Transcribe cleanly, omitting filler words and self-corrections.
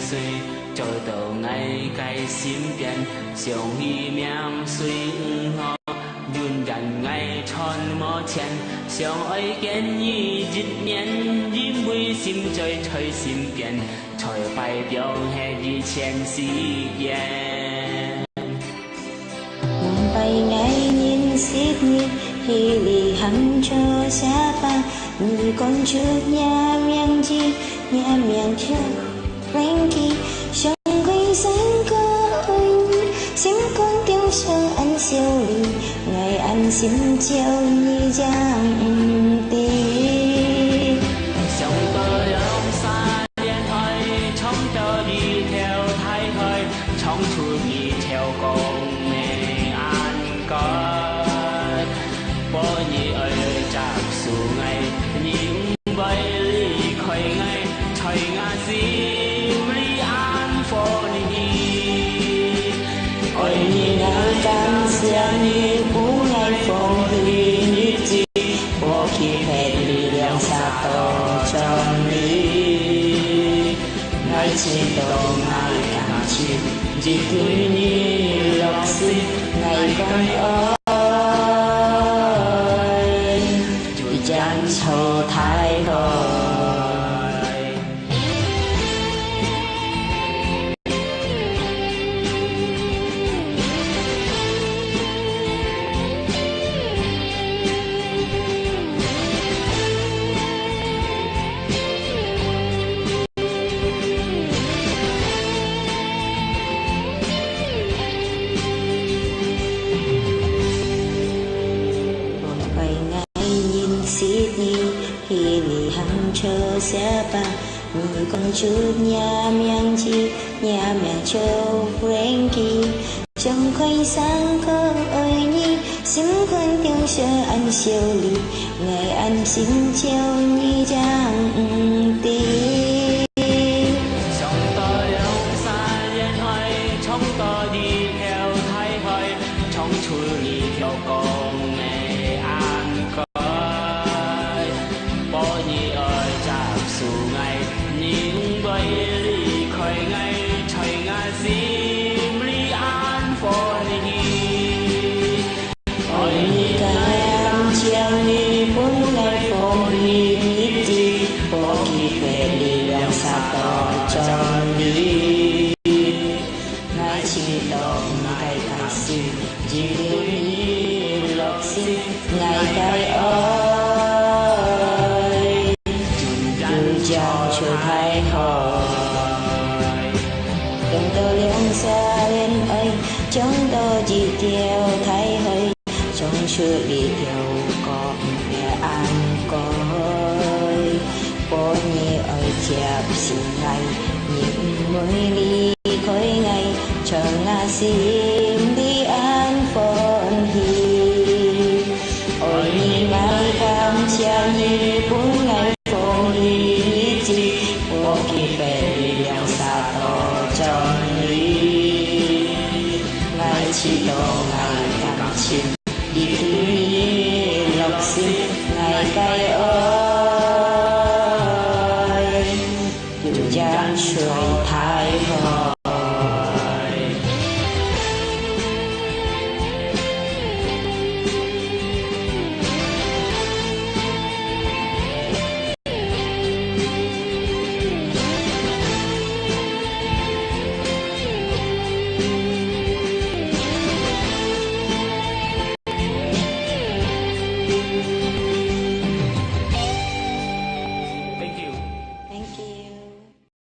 水，做到爱该身边，上伊命随黄河，润人爱穿无钱，相爱见伊一年，因为心在在身边，才代表迄日前誓言。能被爱念思念，khi lì hằng cho xa ba, người con chút nhà miệng chi, nhà miệng cho Frankie, trong quay sáng có ơi, xin con tiếng sơ anh siêu lì, ngày anh xin chiều như giang tì. Sông tơ lòng xa liên hơi, trong tơ đi theo thái hơi, trong thu đi theo con mẹ an coi. Bố nhi ơi chạp su ngày, những vây lý khởi ngày, thời ngã dìm lý an phô nhi. Ôi nhi ngã cam xa nhi, bố ngày phong hư như chi, bố khi phép lý lượng xa tổ trong lý. Ngài chỉ tổ ngài cảm chi, chỉ tuổi nhi lọc sinh, ngày con ơi. Giang châu thái hồi. Sydney, khi lì hằng chờ xe ba, người con chút nhà miệng chi, nhà miệng châu Frankie, trong khoảnh sáng có ơi nhi, xin con tiếng sơ anh siêu lì, ngày anh xin chiều như giang tì. Trong tơ lòng xa liên hơi, trong tơ đi theo thái hơi, trong thu đi theo con mẹ an coi. Bố nhi ơi chạp su ngày, những vây lý khởi ngày, trời ngã dìm lý an phô nhi. Ôi nhi ca em chiang nhi, bốn ngày phong nhi ít chi, bố khi về đi lòng xa tổ tròn đi. Ngài chỉ tổ ngài khai sư, chỉ điều nhi lọc sinh, ngài cai ơi. Giang châu thái hồi. Đừng tơ liễng xa lên ơi, trong tơ chỉ theo thái hơi, trong chưa đi theo con mẹ an coi. Bố nhi ơi chạp xin ngày, những mới đi khởi ngày, chờ ngã xin.